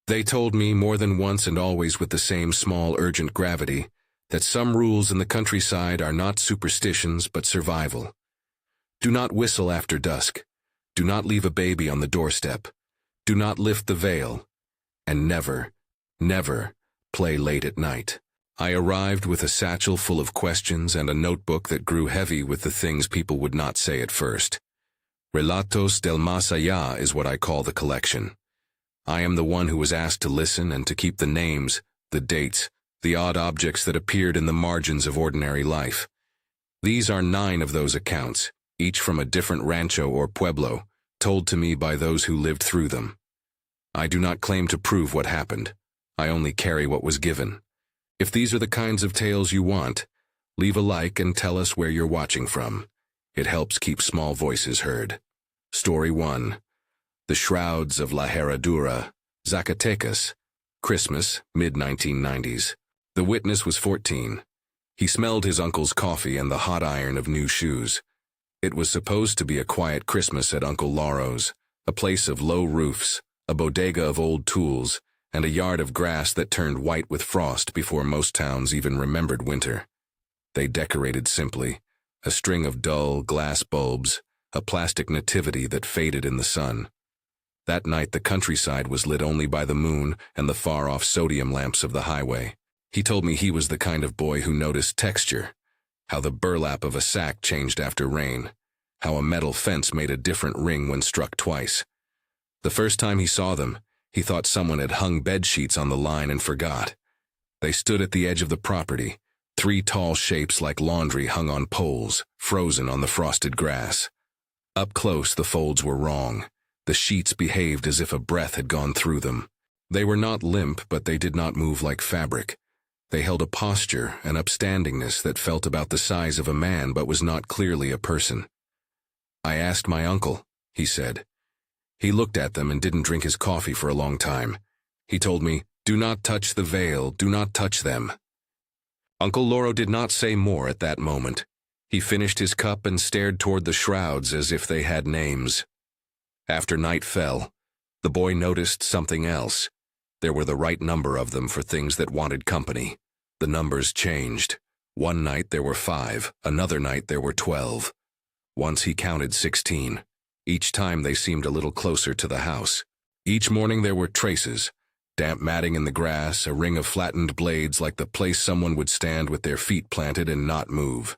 They told me more than once and always with the same small urgent gravity that some rules in the countryside are not superstitions but survival. Do not whistle after dusk. Do not leave a baby on the doorstep. Do not lift the veil. And never, never play late at night. I arrived with a satchel full of questions and a notebook that grew heavy with the things people would not say at first. Relatos del Más Allá is what I call the collection. I am the one who was asked to listen and to keep the names, the dates, the odd objects that appeared in the margins of ordinary life. These are 9 of those accounts, each from a different rancho or pueblo, told to me by those who lived through them. I do not claim to prove what happened. I only carry what was given. If these are the kinds of tales you want, leave a like and tell us where you're watching from. It helps keep small voices heard. Story 1. The Shrouds of La Herradura, Zacatecas, Christmas, mid-1990s. The witness was 14. He smelled his uncle's coffee and the hot iron of new shoes. It was supposed to be a quiet Christmas at Uncle Lauro's, a place of low roofs, a bodega of old tools, and a yard of grass that turned white with frost before most towns even remembered winter. They decorated simply, a string of dull glass bulbs, a plastic nativity that faded in the sun. That night the countryside was lit only by the moon and the far-off sodium lamps of the highway. He told me he was the kind of boy who noticed texture, how the burlap of a sack changed after rain, how a metal fence made a different ring when struck twice. The first time he saw them, he thought someone had hung bed sheets on the line and forgot. They stood at the edge of the property, 3 tall shapes like laundry hung on poles, frozen on the frosted grass. Up close the folds were wrong. The sheets behaved as if a breath had gone through them. They were not limp, but they did not move like fabric. They held a posture, an upstandingness that felt about the size of a man but was not clearly a person. I asked my uncle, he said. He looked at them and didn't drink his coffee for a long time. He told me, "Do not touch the veil, do not touch them." Uncle Lauro did not say more at that moment. He finished his cup and stared toward the shrouds as if they had names. After night fell, the boy noticed something else. There were the right number of them for things that wanted company. The numbers changed. One night there were 5, another night there were 12. Once he counted 16. Each time they seemed a little closer to the house. Each morning there were traces, damp matting in the grass, a ring of flattened blades like the place someone would stand with their feet planted and not move.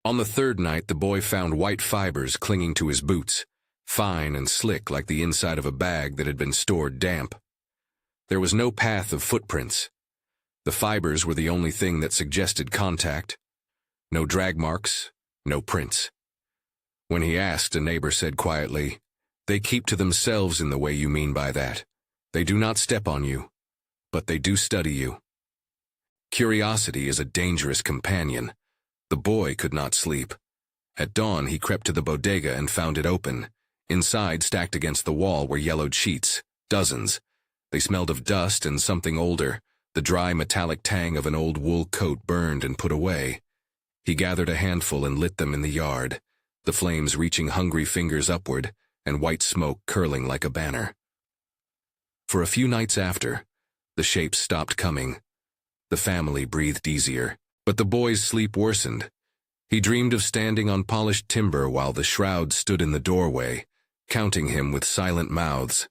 On the 3rd night the boy found white fibers clinging to his boots, fine and slick like the inside of a bag that had been stored damp. There was no path of footprints. The fibers were the only thing that suggested contact. No drag marks, no prints. When he asked, a neighbor said quietly, "They keep to themselves in the way you mean by that. They do not step on you, but they do study you." Curiosity is a dangerous companion. The boy could not sleep. At dawn he crept to the bodega and found it open. Inside, stacked against the wall, were yellowed sheets, dozens. They smelled of dust and something older, the dry metallic tang of an old wool coat burned and put away. He gathered a handful and lit them in the yard, the flames reaching hungry fingers upward and white smoke curling like a banner. For a few nights after, the shapes stopped coming. The family breathed easier, but the boy's sleep worsened. He dreamed of standing on polished timber while the shrouds stood in the doorway, counting him with silent mouths.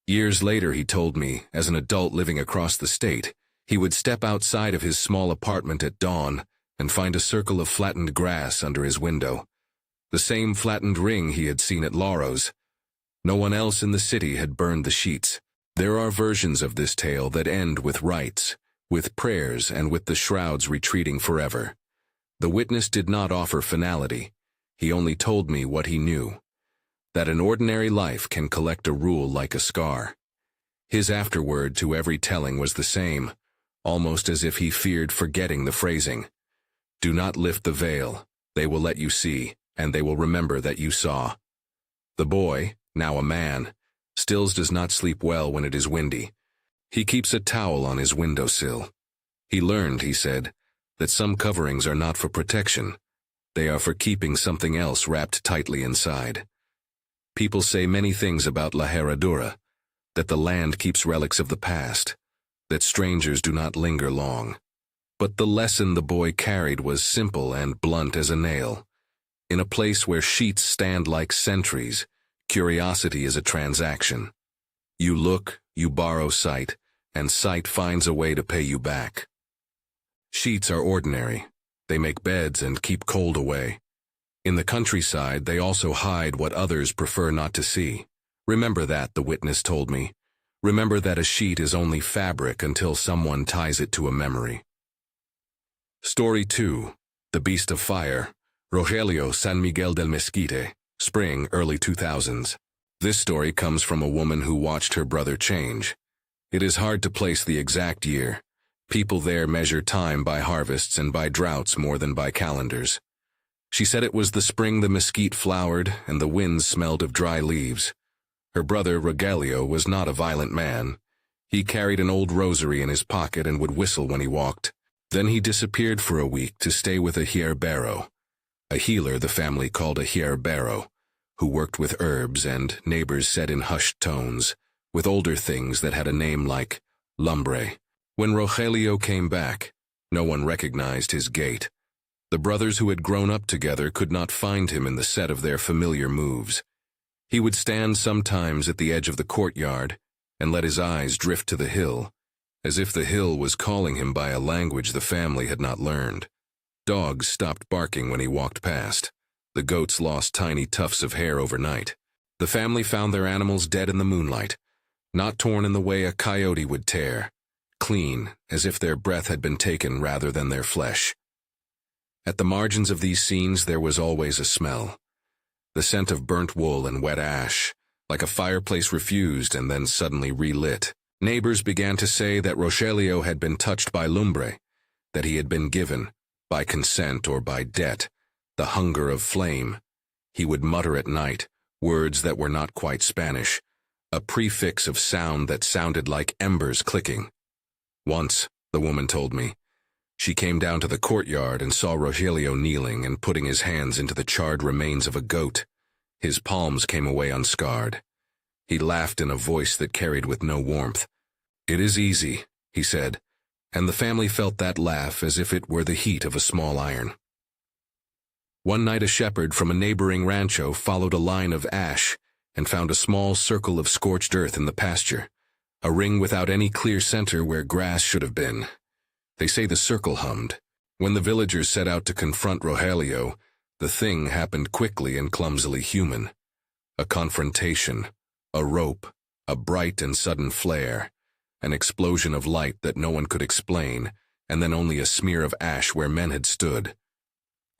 Years later, he told me, as an adult living across the state, he would step outside of his small apartment at dawn and find a circle of flattened grass under his window. The same flattened ring he had seen at Lauro's. No one else in the city had burned the sheets. There are versions of this tale that end with rites, with prayers, and with the shrouds retreating forever. The witness did not offer finality. He only told me what he knew, that an ordinary life can collect a rule like a scar. His afterword to every telling was the same, almost as if he feared forgetting the phrasing. Do not lift the veil. They will let you see, and they will remember that you saw. The boy, now a man, still does not sleep well when it is windy. He keeps a towel on his windowsill. He learned, he said, that some coverings are not for protection. They are for keeping something else wrapped tightly inside. People say many things about La Herradura. that the land keeps relics of the past, that strangers do not linger long. But the lesson the boy carried was simple and blunt as a nail. In a place where sheets stand like sentries, curiosity is a transaction. You look, you borrow sight, and sight finds a way to pay you back. Sheets are ordinary. They make beds and keep cold away. In the countryside, they also hide what others prefer not to see. Remember that, the witness told me. Remember that a sheet is only fabric until someone ties it to a memory. Story 2. The Beast of Fire. Rogelio San Miguel del Mesquite. Spring, early 2000s. This story comes from a woman who watched her brother change. It is hard to place the exact year. People there measure time by harvests and by droughts more than by calendars. She said it was the spring the mesquite flowered and the winds smelled of dry leaves. Her brother, Rogelio, was not a violent man. He carried an old rosary in his pocket and would whistle when he walked. Then he disappeared for a week to stay with a hierbero, a healer the family called a hierbero, who worked with herbs and, neighbors said in hushed tones, with older things that had a name like lumbre. When Rogelio came back, no one recognized his gait. The brothers who had grown up together could not find him in the set of their familiar moves. He would stand sometimes at the edge of the courtyard and let his eyes drift to the hill, as if the hill was calling him by a language the family had not learned. Dogs stopped barking when he walked past. The goats lost tiny tufts of hair overnight. The family found their animals dead in the moonlight, not torn in the way a coyote would tear, clean, as if their breath had been taken rather than their flesh. At the margins of these scenes there was always a smell. The scent of burnt wool and wet ash, like a fireplace refused and then suddenly relit. Neighbors began to say that Rogelio had been touched by lumbre, that he had been given, by consent or by debt, the hunger of flame. He would mutter at night, words that were not quite Spanish, a prefix of sound that sounded like embers clicking. Once, the woman told me, she came down to the courtyard and saw Rogelio kneeling and putting his hands into the charred remains of a goat. His palms came away unscarred. He laughed in a voice that carried with no warmth. "It is easy," he said, and the family felt that laugh as if it were the heat of a small iron. One night a shepherd from a neighboring rancho followed a line of ash and found a small circle of scorched earth in the pasture, a ring without any clear center where grass should have been. They say the circle hummed. When the villagers set out to confront Rogelio, the thing happened quickly and clumsily human. A confrontation, a rope, a bright and sudden flare, an explosion of light that no one could explain, and then only a smear of ash where men had stood.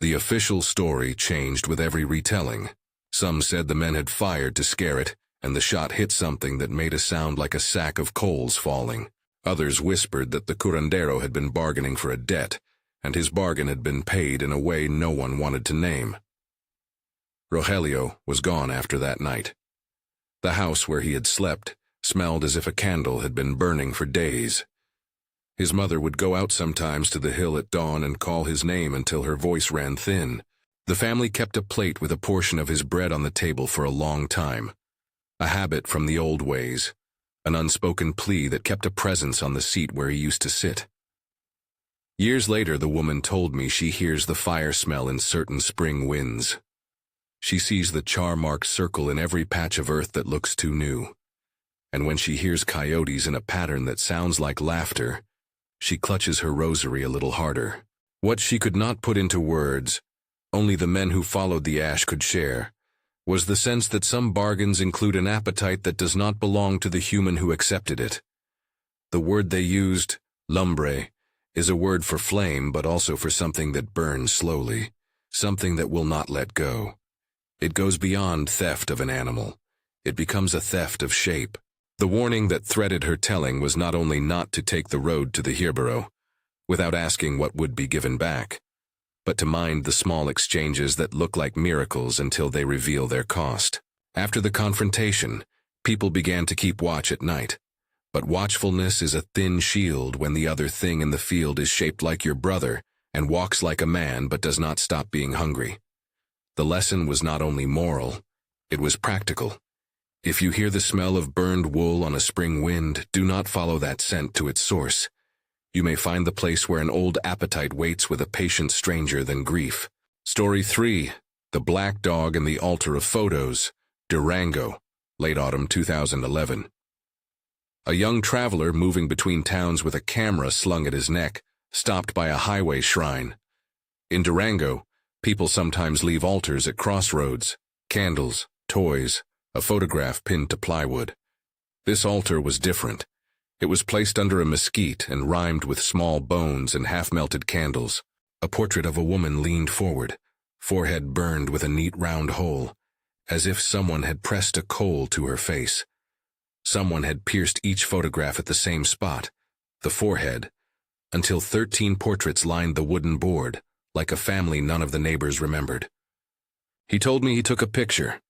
The official story changed with every retelling. Some said the men had fired to scare it, and the shot hit something that made a sound like a sack of coals falling. Others whispered that the curandero had been bargaining for a debt, and his bargain had been paid in a way no one wanted to name. Rogelio was gone after that night. The house where he had slept smelled as if a candle had been burning for days. His mother would go out sometimes to the hill at dawn and call his name until her voice ran thin. The family kept a plate with a portion of his bread on the table for a long time, a habit from the old ways, an unspoken plea that kept a presence on the seat where he used to sit. Years later, the woman told me she hears the fire smell in certain spring winds. She sees the char-marked circle in every patch of earth that looks too new. And when she hears coyotes in a pattern that sounds like laughter, she clutches her rosary a little harder. What she could not put into words, only the men who followed the ash could share, was the sense that some bargains include an appetite that does not belong to the human who accepted it. The word they used, lumbre, is a word for flame but also for something that burns slowly, something that will not let go. It goes beyond theft of an animal. It becomes a theft of shape. The warning that threaded her telling was not only not to take the road to the hierbero, without asking what would be given back, but to mind the small exchanges that look like miracles until they reveal their cost. After the confrontation, people began to keep watch at night. But watchfulness is a thin shield when the other thing in the field is shaped like your brother and walks like a man but does not stop being hungry. The lesson was not only moral, it was practical. If you hear the smell of burned wool on a spring wind, do not follow that scent to its source. You may find the place where an old appetite waits with a patient stranger than grief. Story 3. The Black Dog and the Altar of Photos. Durango, late autumn 2011. A young traveler moving between towns with a camera slung at his neck stopped by a highway shrine. In Durango, people sometimes leave altars at crossroads, candles, toys, a photograph pinned to plywood. This altar was different. It was placed under a mesquite and rhymed with small bones and half-melted candles. A portrait of a woman leaned forward, forehead burned with a neat round hole, as if someone had pressed a coal to her face. Someone had pierced each photograph at the same spot, the forehead, until 13 portraits lined the wooden board, like a family none of the neighbors remembered. He told me he took a picture.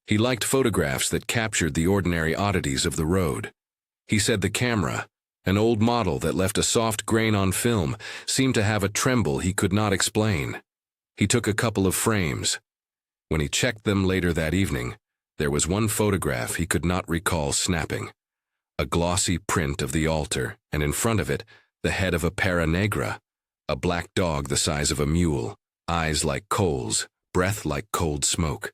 He liked photographs that captured the ordinary oddities of the road. He said the camera, an old model that left a soft grain on film, seemed to have a tremble he could not explain. He took a couple of frames. When he checked them later that evening, there was one photograph he could not recall snapping. A glossy print of the altar, and in front of it, the head of a Perra Negra, a black dog the size of a mule, eyes like coals, breath like cold smoke.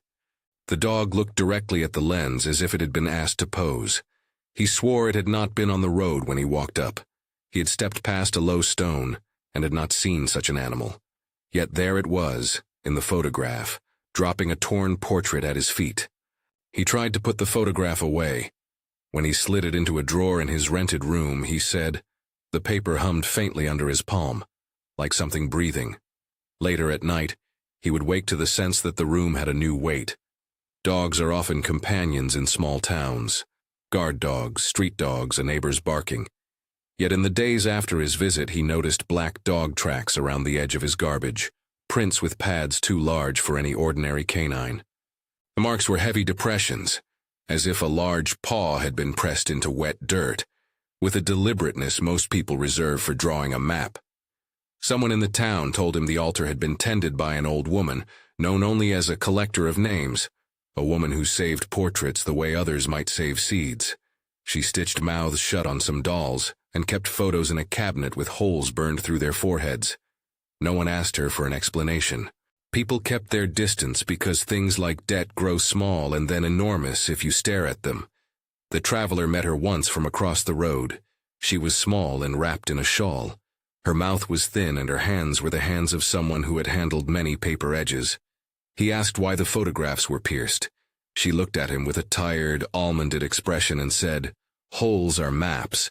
The dog looked directly at the lens as if it had been asked to pose. He swore it had not been on the road when he walked up. He had stepped past a low stone and had not seen such an animal. Yet there it was, in the photograph, dropping a torn portrait at his feet. He tried to put the photograph away. When he slid it into a drawer in his rented room, he said, the paper hummed faintly under his palm, like something breathing. Later at night, he would wake to the sense that the room had a new weight. Dogs are often companions in small towns. Guard dogs, street dogs, a neighbor's barking. Yet in the days after his visit, he noticed black dog tracks around the edge of his garbage, prints with pads too large for any ordinary canine. The marks were heavy depressions, as if a large paw had been pressed into wet dirt, with a deliberateness most people reserve for drawing a map. Someone in the town told him the altar had been tended by an old woman, known only as a collector of names, a woman who saved portraits the way others might save seeds. She stitched mouths shut on some dolls and kept photos in a cabinet with holes burned through their foreheads. No one asked her for an explanation. People kept their distance because things like debt grow small and then enormous if you stare at them. The traveler met her once from across the road. She was small and wrapped in a shawl. Her mouth was thin and her hands were the hands of someone who had handled many paper edges. He asked why the photographs were pierced. She looked at him with a tired, almonded expression and said, "Holes are maps.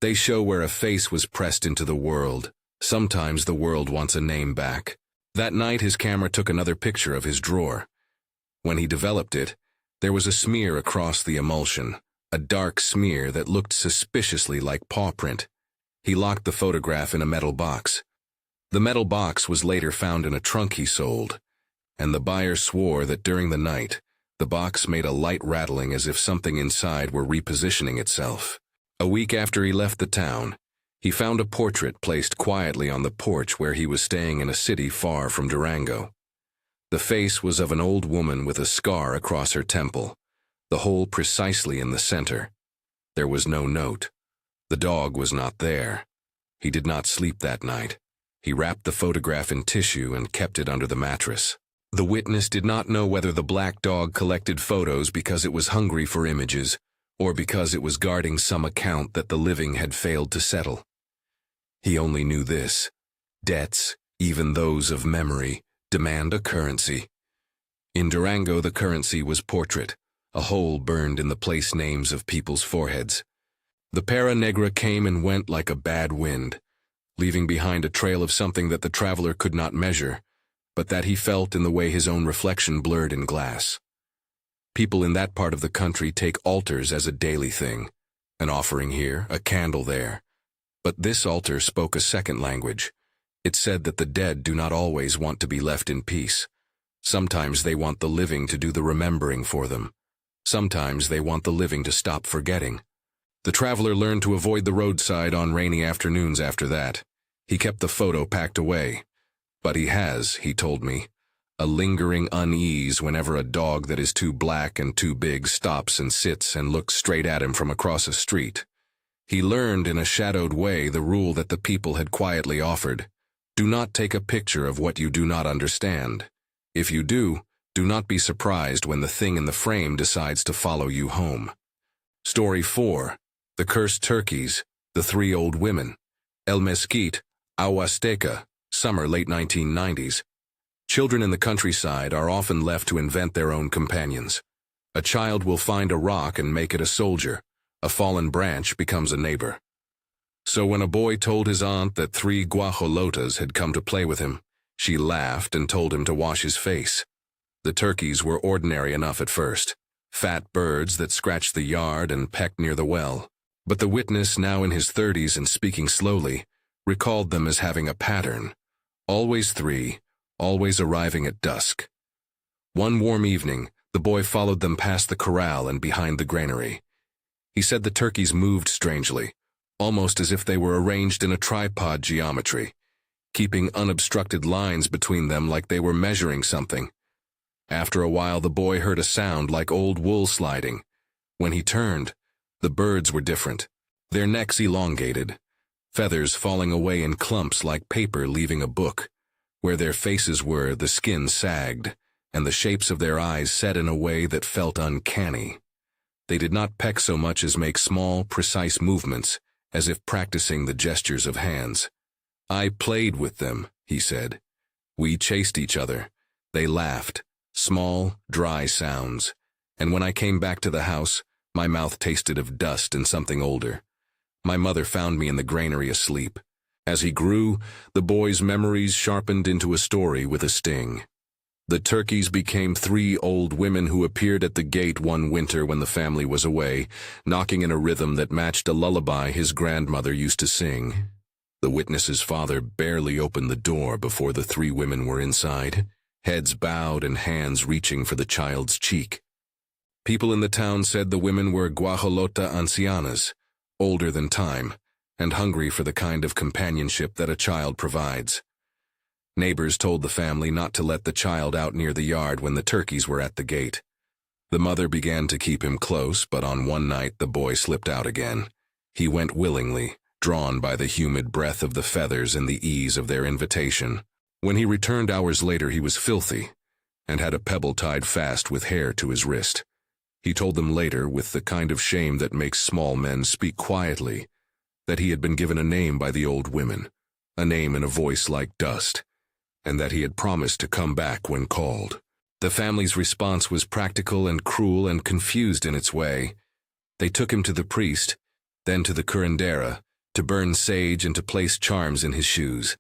They show where a face was pressed into the world. Sometimes the world wants a name back." That night his camera took another picture of his drawer. When he developed it, there was a smear across the emulsion, a dark smear that looked suspiciously like paw print. He locked the photograph in a metal box. The metal box was later found in a trunk he sold, and the buyer swore that during the night, the box made a light rattling as if something inside were repositioning itself. A week after he left the town, he found a portrait placed quietly on the porch where he was staying in a city far from Durango. The face was of an old woman with a scar across her temple, the hole precisely in the center. There was no note. The dog was not there. He did not sleep that night. He wrapped the photograph in tissue and kept it under the mattress. The witness did not know whether the black dog collected photos because it was hungry for images, or because it was guarding some account that the living had failed to settle. He only knew this: debts, even those of memory, demand a currency. In Durango, the currency was portrait, a hole burned in the place names of people's foreheads. The Perra Negra came and went like a bad wind, leaving behind a trail of something that the traveler could not measure, but that he felt in the way his own reflection blurred in glass. People in that part of the country take altars as a daily thing, an offering here, a candle there. But this altar spoke a second language. It said that the dead do not always want to be left in peace. Sometimes they want the living to do the remembering for them. Sometimes they want the living to stop forgetting. The traveler learned to avoid the roadside on rainy afternoons after that. He kept the photo packed away. But he has, he told me, a lingering unease whenever a dog that is too black and too big stops and sits and looks straight at him from across a street. He learned in a shadowed way the rule that the people had quietly offered. Do not take a picture of what you do not understand. If you do not be surprised when the thing in the frame decides to follow you home. Story 4. The Cursed Turkeys, The Three Old Women. El Mesquite, Huasteca, summer late 1990s. Children in the countryside are often left to invent their own companions. A child will find a rock and make it a soldier. A fallen branch becomes a neighbor. So when a boy told his aunt that 3 guajolotas had come to play with him, she laughed and told him to wash his face. The turkeys were ordinary enough at first, fat birds that scratched the yard and pecked near the well. But the witness, now in his 30s and speaking slowly, recalled them as having a pattern. Always 3, always arriving at dusk. One warm evening, the boy followed them past the corral and behind the granary. He said the turkeys moved strangely, almost as if they were arranged in a tripod geometry, keeping unobstructed lines between them like they were measuring something. After a while, the boy heard a sound like old wool sliding. When he turned, the birds were different, their necks elongated, feathers falling away in clumps like paper leaving a book. Where their faces were, the skin sagged, and the shapes of their eyes set in a way that felt uncanny. They did not peck so much as make small, precise movements, as if practicing the gestures of hands. I played with them, he said. We chased each other. They laughed, small, dry sounds, and when I came back to the house, my mouth tasted of dust and something older. My mother found me in the granary asleep. As he grew, the boy's memories sharpened into a story with a sting. The turkeys became 3 old women who appeared at the gate one winter when the family was away, knocking in a rhythm that matched a lullaby his grandmother used to sing. The witness's father barely opened the door before the 3 women were inside, heads bowed and hands reaching for the child's cheek. People in the town said the women were guajolota ancianas, older than time, and hungry for the kind of companionship that a child provides. Neighbors told the family not to let the child out near the yard when the turkeys were at the gate. The mother began to keep him close, but on one night the boy slipped out again. He went willingly, drawn by the humid breath of the feathers and the ease of their invitation. When he returned hours later, he was filthy and had a pebble tied fast with hair to his wrist. He told them later, with the kind of shame that makes small men speak quietly, that he had been given a name by the old women, a name in a voice like dust, and that he had promised to come back when called. The family's response was practical and cruel and confused in its way. They took him to the priest, then to the curandera, to burn sage and to place charms in his shoes.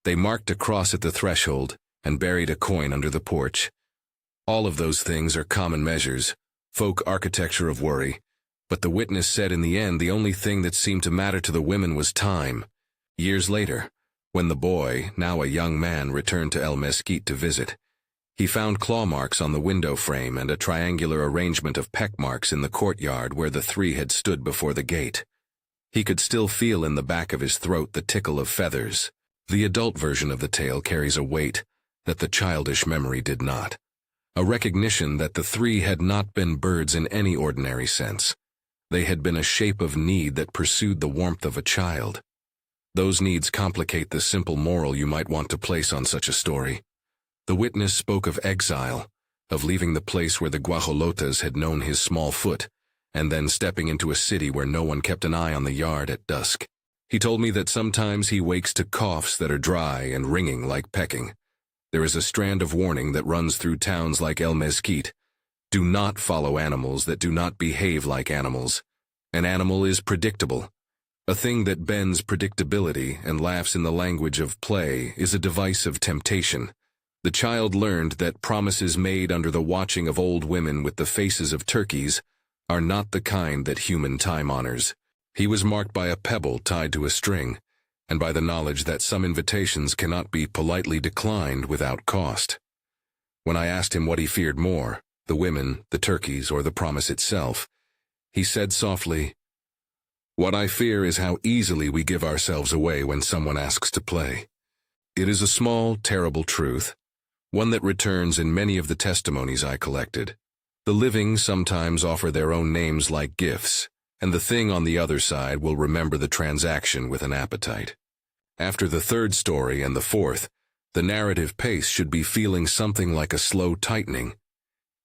They marked a cross at the threshold and buried a coin under the porch. All of those things are common measures, folk architecture of worry, but the witness said in the end the only thing that seemed to matter to the women was time. Years later, when the boy, now a young man, returned to El Mesquite to visit, he found claw marks on the window frame and a triangular arrangement of peck marks in the courtyard where the 3 had stood before the gate. He could still feel in the back of his throat the tickle of feathers. The adult version of the tale carries a weight that the childish memory did not. A recognition that the 3 had not been birds in any ordinary sense. They had been a shape of need that pursued the warmth of a child. Those needs complicate the simple moral you might want to place on such a story. The witness spoke of exile, of leaving the place where the guajolotas had known his small foot, and then stepping into a city where no one kept an eye on the yard at dusk. He told me that sometimes he wakes to coughs that are dry and ringing like pecking. There is a strand of warning that runs through towns like El Mesquite. Do not follow animals that do not behave like animals. An animal is predictable. A thing that bends predictability and laughs in the language of play is a device of temptation. The child learned that promises made under the watching of old women with the faces of turkeys are not the kind that human time honors. He was marked by a pebble tied to a string, and by the knowledge that some invitations cannot be politely declined without cost. When I asked him what he feared more, the women, the turkeys, or the promise itself, he said softly, "What I fear is how easily we give ourselves away when someone asks to play. It is a small, terrible truth, one that returns in many of the testimonies I collected. The living sometimes offer their own names like gifts, and the thing on the other side will remember the transaction with an appetite. After the third story and the fourth, the narrative pace should be feeling something like a slow tightening.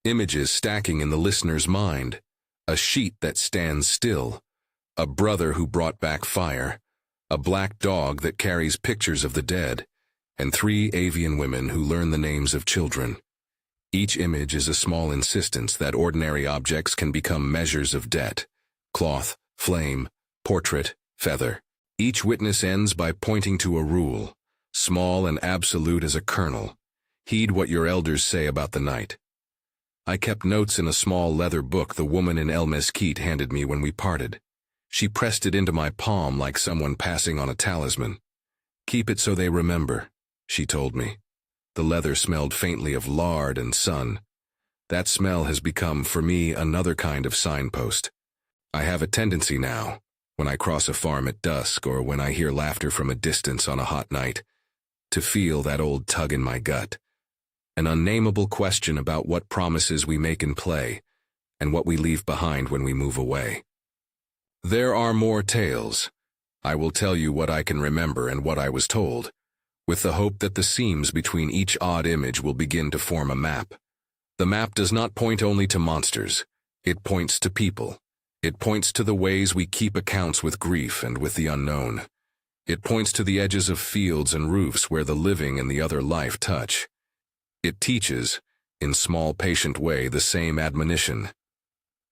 Images stacking in the listener's mind, a sheet that stands still, a brother who brought back fire, a black dog that carries pictures of the dead, and 3 avian women who learn the names of children. Each image is a small insistence that ordinary objects can become measures of debt: cloth, flame, portrait, feather. Each witness ends by pointing to a rule, small and absolute as a kernel. Heed what your elders say about the night. I kept notes in a small leather book the woman in El Mesquite handed me when we parted. She pressed it into my palm like someone passing on a talisman. "Keep it so they remember," she told me. The leather smelled faintly of lard and sun. That smell has become, for me, another kind of signpost. I have a tendency now, when I cross a farm at dusk or when I hear laughter from a distance on a hot night, to feel that old tug in my gut, an unnameable question about what promises we make in play and what we leave behind when we move away. There are more tales. I will tell you what I can remember and what I was told, with the hope that the seams between each odd image will begin to form a map. The map does not point only to monsters. It points to people. It points to the ways we keep accounts with grief and with the unknown. It points to the edges of fields and roofs where the living and the other life touch. It teaches, in small patient way, the same admonition.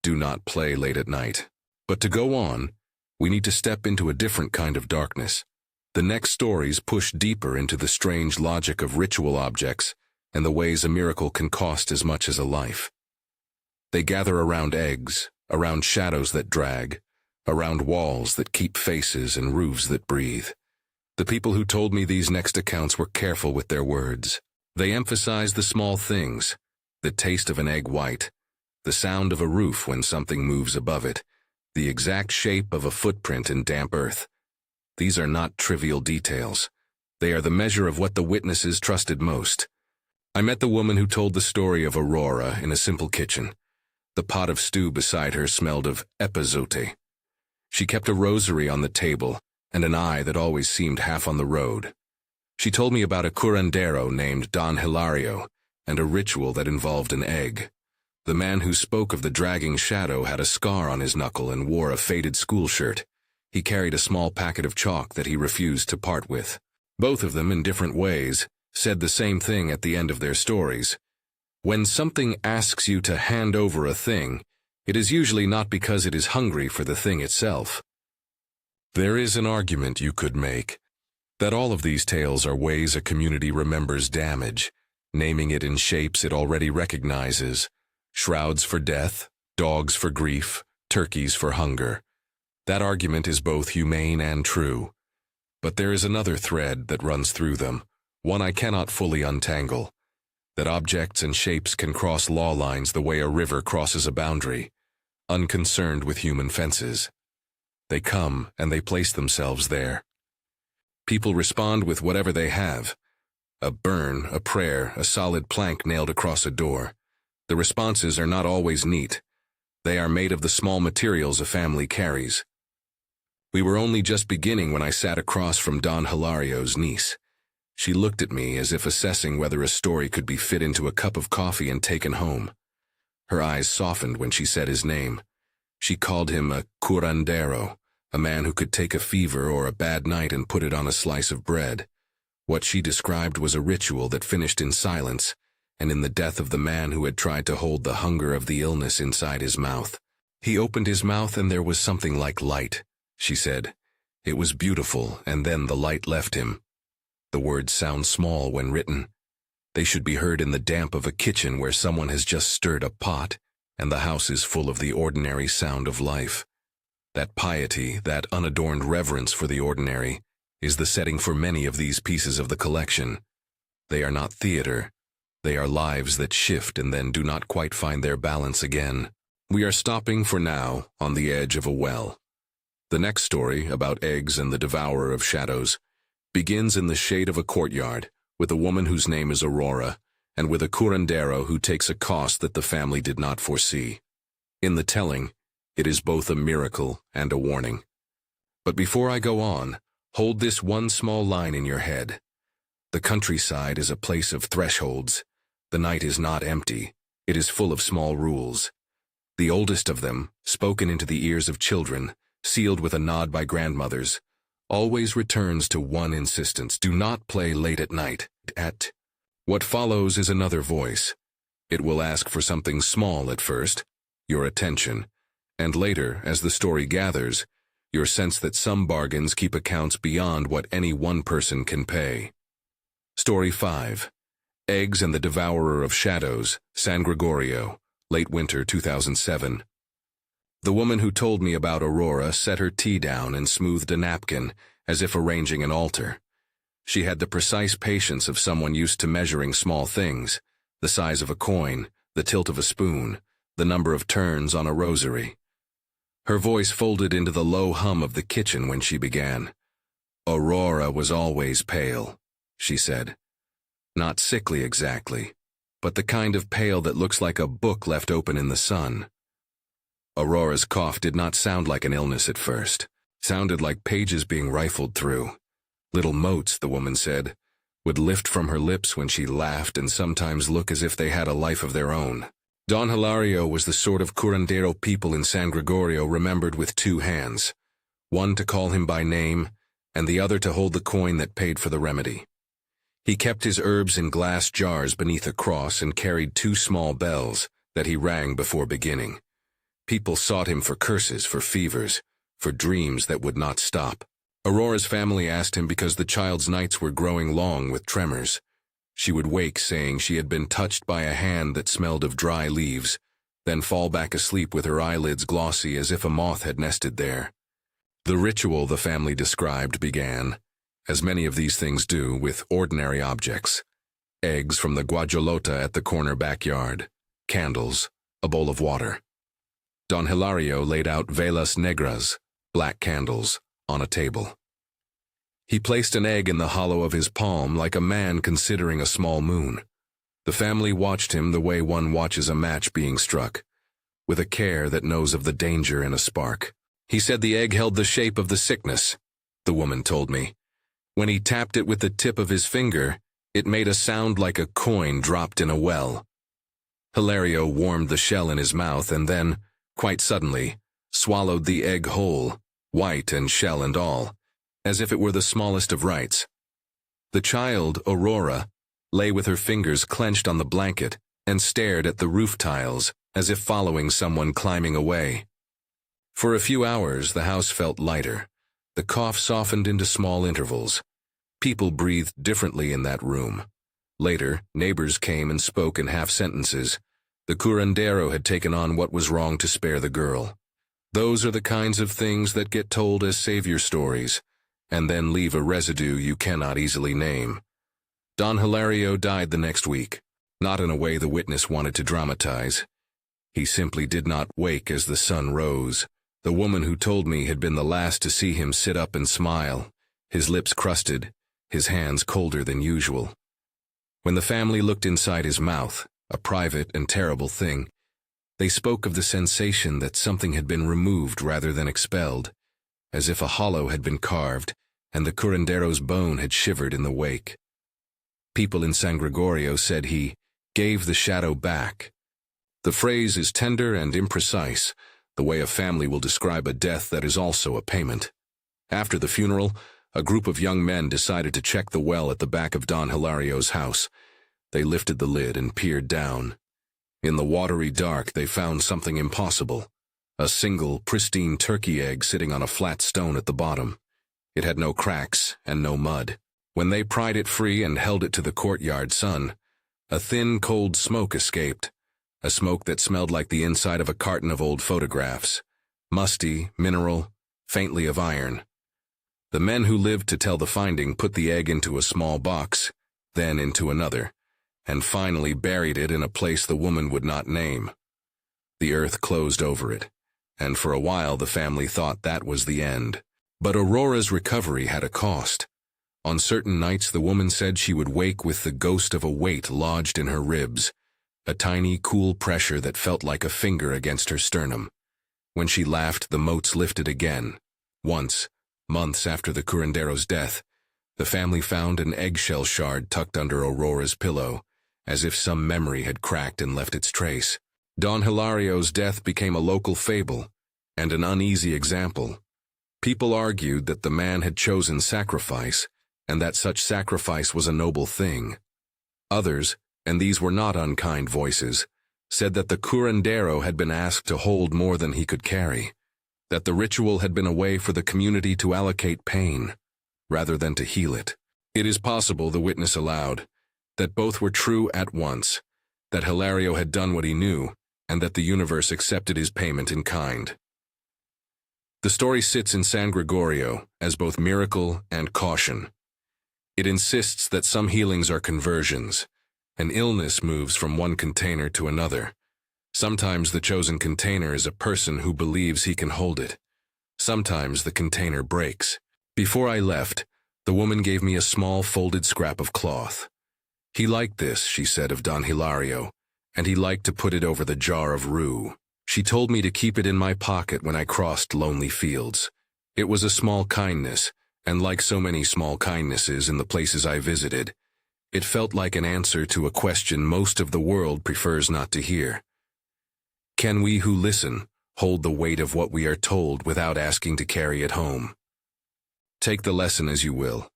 Do not play late at night. But to go on, we need to step into a different kind of darkness. The next stories push deeper into the strange logic of ritual objects and the ways a miracle can cost as much as a life. They gather around eggs, around shadows that drag, around walls that keep faces and roofs that breathe. The people who told me these next accounts were careful with their words. They emphasized the small things, the taste of an egg white, the sound of a roof when something moves above it, the exact shape of a footprint in damp earth. These are not trivial details. They are the measure of what the witnesses trusted most. I met the woman who told the story of Aurora in a simple kitchen. The pot of stew beside her smelled of epazote. She kept a rosary on the table and an eye that always seemed half on the road. She told me about a curandero named Don Hilario and a ritual that involved an egg. The man who spoke of the dragging shadow had a scar on his knuckle and wore a faded school shirt. He carried a small packet of chalk that he refused to part with. Both of them, in different ways, said the same thing at the end of their stories. When something asks you to hand over a thing, it is usually not because it is hungry for the thing itself. There is an argument you could make that all of these tales are ways a community remembers damage, naming it in shapes it already recognizes: shrouds for death, dogs for grief, turkeys for hunger. That argument is both humane and true. But there is another thread that runs through them, one I cannot fully untangle: that objects and shapes can cross law lines the way a river crosses a boundary, unconcerned with human fences. They come and they place themselves there. People respond with whatever they have: a burn, a prayer, a solid plank nailed across a door. The responses are not always neat. They are made of the small materials a family carries. We were only just beginning when I sat across from Don Hilario's niece. She looked at me as if assessing whether a story could be fit into a cup of coffee and taken home. Her eyes softened when she said his name. She called him a curandero, a man who could take a fever or a bad night and put it on a slice of bread. What she described was a ritual that finished in silence, and in the death of the man who had tried to hold the hunger of the illness inside his mouth. He opened his mouth and there was something like light, she said. It was beautiful, and then the light left him. The words sound small when written. They should be heard in the damp of a kitchen where someone has just stirred a pot, and the house is full of the ordinary sound of life. That piety, that unadorned reverence for the ordinary, is the setting for many of these pieces of the collection. They are not theater. They are lives that shift and then do not quite find their balance again. We are stopping for now on the edge of a well. The next story, about eggs and the devourer of shadows, begins in the shade of a courtyard with a woman whose name is Aurora and with a curandero who takes a cost that the family did not foresee. In the telling, it is both a miracle and a warning. But before I go on, hold this one small line in your head. The countryside is a place of thresholds. The night is not empty. It is full of small rules. The oldest of them, spoken into the ears of children, sealed with a nod by grandmothers, always returns to one insistence: do not play late at night. What follows is another voice. It will ask for something small at first, your attention, and later, as the story gathers, your sense that some bargains keep accounts beyond what any one person can pay. Story 5. Eggs and the Devourer of Shadows, San Gregorio, late winter 2007. The woman who told me about Aurora set her tea down and smoothed a napkin, as if arranging an altar. She had the precise patience of someone used to measuring small things, the size of a coin, the tilt of a spoon, the number of turns on a rosary. Her voice folded into the low hum of the kitchen when she began. Aurora was always pale, she said. Not sickly exactly, but the kind of pale that looks like a book left open in the sun. Aurora's cough did not sound like an illness at first. It sounded like pages being rifled through. Little motes, the woman said, would lift from her lips when she laughed and sometimes look as if they had a life of their own. Don Hilario was the sort of curandero people in San Gregorio remembered with two hands, one to call him by name and the other to hold the coin that paid for the remedy. He kept his herbs in glass jars beneath a cross and carried two small bells that he rang before beginning. People sought him for curses, for fevers, for dreams that would not stop. Aurora's family asked him because the child's nights were growing long with tremors. She would wake saying she had been touched by a hand that smelled of dry leaves, then fall back asleep with her eyelids glossy as if a moth had nested there. The ritual, the family described, began, as many of these things do, with ordinary objects. Eggs from the guajolota at the corner backyard, candles, a bowl of water. Don Hilario laid out velas negras, black candles, on a table. He placed an egg in the hollow of his palm like a man considering a small moon. The family watched him the way one watches a match being struck, with a care that knows of the danger in a spark. He said the egg held the shape of the sickness, the woman told me. When he tapped it with the tip of his finger, it made a sound like a coin dropped in a well. Hilario warmed the shell in his mouth and then, quite suddenly, swallowed the egg whole, white and shell and all, as if it were the smallest of rites. The child, Aurora, lay with her fingers clenched on the blanket and stared at the roof tiles as if following someone climbing away. For a few hours, the house felt lighter. The cough softened into small intervals. People breathed differently in that room. Later, neighbors came and spoke in half-sentences. The curandero had taken on what was wrong to spare the girl. Those are the kinds of things that get told as savior stories, and then leave a residue you cannot easily name. Don Hilario died the next week, not in a way the witness wanted to dramatize. He simply did not wake as the sun rose. The woman who told me had been the last to see him sit up and smile, his lips crusted, his hands colder than usual. When the family looked inside his mouth, a private and terrible thing, they spoke of the sensation that something had been removed rather than expelled, as if a hollow had been carved and the curandero's bone had shivered in the wake. People in San Gregorio said he gave the shadow back. The phrase is tender and imprecise, the way a family will describe a death that is also a payment. After the funeral, a group of young men decided to check the well at the back of Don Hilario's house. They lifted the lid and peered down. In the watery dark, they found something impossible. A single, pristine turkey egg sitting on a flat stone at the bottom. It had no cracks and no mud. When they pried it free and held it to the courtyard sun, a thin, cold smoke escaped. A smoke that smelled like the inside of a carton of old photographs. Musty, mineral, faintly of iron. The men who lived to tell the finding put the egg into a small box, then into another, and finally buried it in a place the woman would not name. The earth closed over it, and for a while the family thought that was the end. But Aurora's recovery had a cost. On certain nights the woman said she would wake with the ghost of a weight lodged in her ribs, a tiny, cool pressure that felt like a finger against her sternum. When she laughed, the motes lifted again. Once, months after the curandero's death, the family found an eggshell shard tucked under Aurora's pillow, as if some memory had cracked and left its trace. Don Hilario's death became a local fable, and an uneasy example. People argued that the man had chosen sacrifice, and that such sacrifice was a noble thing. Others, and these were not unkind voices, said that the curandero had been asked to hold more than he could carry, that the ritual had been a way for the community to allocate pain, rather than to heal it. It is possible, the witness allowed, that both were true at once, that Hilario had done what he knew, and that the universe accepted his payment in kind. The story sits in San Gregorio as both miracle and caution. It insists that some healings are conversions. An illness moves from one container to another. Sometimes the chosen container is a person who believes he can hold it. Sometimes the container breaks. Before I left, the woman gave me a small folded scrap of cloth. He liked this, she said of Don Hilario, and he liked to put it over the jar of rue. She told me to keep it in my pocket when I crossed lonely fields. It was a small kindness, and like so many small kindnesses in the places I visited, it felt like an answer to a question most of the world prefers not to hear. Can we who listen hold the weight of what we are told without asking to carry it home? Take the lesson as you will.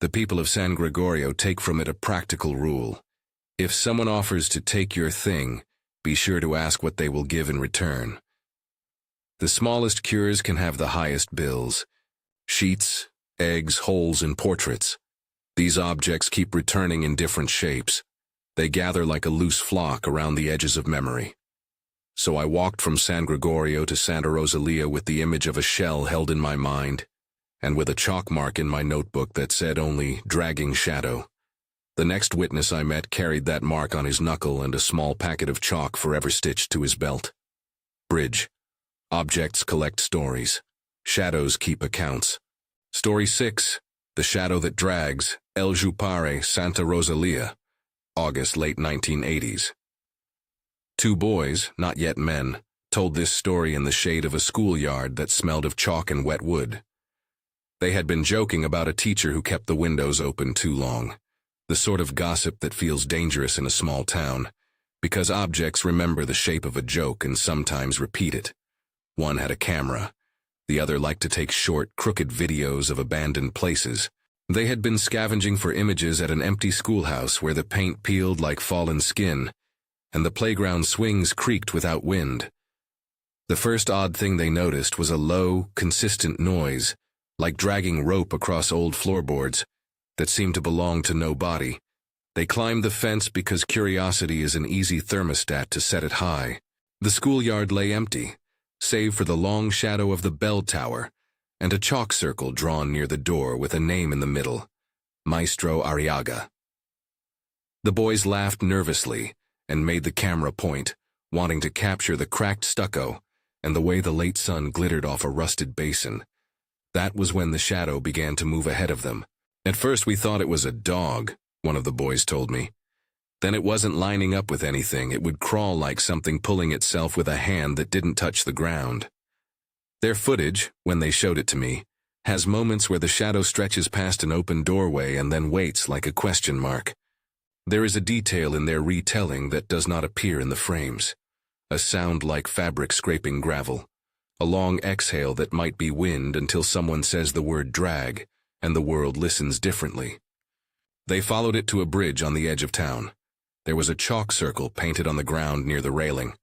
The people of San Gregorio take from it a practical rule. If someone offers to take your thing, be sure to ask what they will give in return. The smallest cures can have the highest bills. Sheets, eggs, holes, and portraits. These objects keep returning in different shapes. They gather like a loose flock around the edges of memory. So I walked from San Gregorio to Santa Rosalia with the image of a shell held in my mind, and with a chalk mark in my notebook that said only "dragging shadow." The next witness I met carried that mark on his knuckle and a small packet of chalk forever stitched to his belt. Bridge. Objects collect stories. Shadows keep accounts. Story 6. The Shadow That Drags, El Jupare, Santa Rosalia, August late 1980s. Two boys, not yet men, told this story in the shade of a schoolyard that smelled of chalk and wet wood. They had been joking about a teacher who kept the windows open too long, the sort of gossip that feels dangerous in a small town, because objects remember the shape of a joke and sometimes repeat it. One had a camera. The other liked to take short, crooked videos of abandoned places. They had been scavenging for images at an empty schoolhouse where the paint peeled like fallen skin, and the playground swings creaked without wind. The first odd thing they noticed was a low, consistent noise, like dragging rope across old floorboards, that seemed to belong to no body. They climbed the fence because curiosity is an easy thermostat to set it high. The schoolyard lay empty, save for the long shadow of the bell tower, and a chalk circle drawn near the door with a name in the middle, Maestro Arriaga. The boys laughed nervously and made the camera point, wanting to capture the cracked stucco and the way the late sun glittered off a rusted basin. That was when the shadow began to move ahead of them. At first we thought it was a dog, one of the boys told me. Then it wasn't lining up with anything. It would crawl like something pulling itself with a hand that didn't touch the ground. Their footage, when they showed it to me, has moments where the shadow stretches past an open doorway and then waits like a question mark. There is a detail in their retelling that does not appear in the frames. A sound like fabric scraping gravel. A long exhale that might be wind until someone says the word drag, and the world listens differently. They followed it to a bridge on the edge of town. There was a chalk circle painted on the ground near the railing,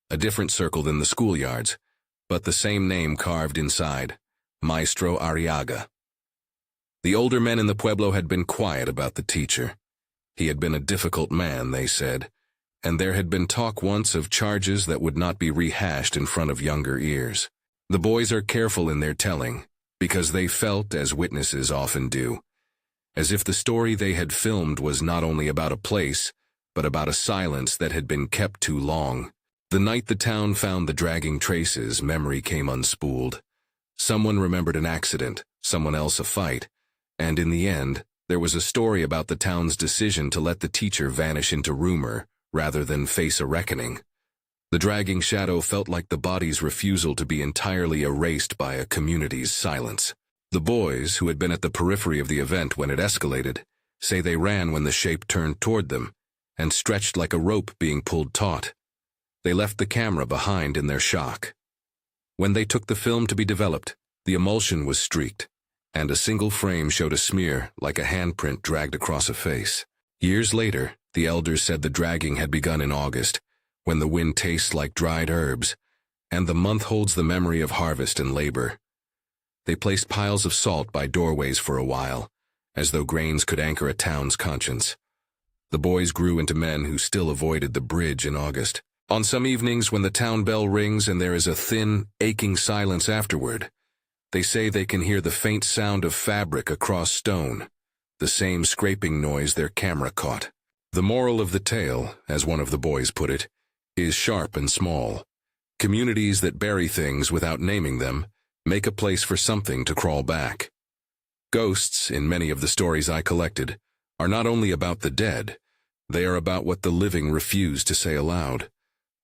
a different circle than the schoolyards, but the same name carved inside, Maestro Arriaga. The older men in the pueblo had been quiet about the teacher. He had been a difficult man, they said, and there had been talk once of charges that would not be rehashed in front of younger ears. The boys are careful in their telling, because they felt, as witnesses often do, as if the story they had filmed was not only about a place, but about a silence that had been kept too long. The night the town found the dragging traces, memory came unspooled. Someone remembered an accident, someone else a fight, And in the end, there was a story about the town's decision to let the teacher vanish into rumor rather than face a reckoning. The dragging shadow felt like the body's refusal to be entirely erased by a community's silence. The boys, who had been at the periphery of the event when it escalated, say they ran when the shape turned toward them and stretched like a rope being pulled taut. They left the camera behind in their shock. When they took the film to be developed, the emulsion was streaked, and a single frame showed a smear like a handprint dragged across a face. Years later, the elders said the dragging had begun in August, when the wind tastes like dried herbs, and the month holds the memory of harvest and labor. They placed piles of salt by doorways for a while, as though grains could anchor a town's conscience. The boys grew into men who still avoided the bridge in August. On some evenings when the town bell rings and there is a thin, aching silence afterward, they say they can hear the faint sound of fabric across stone, the same scraping noise their camera caught. The moral of the tale, as one of the boys put it, is sharp and small. Communities that bury things without naming them make a place for something to crawl back. Ghosts, in many of the stories I collected, are not only about the dead, they are about what the living refuse to say aloud.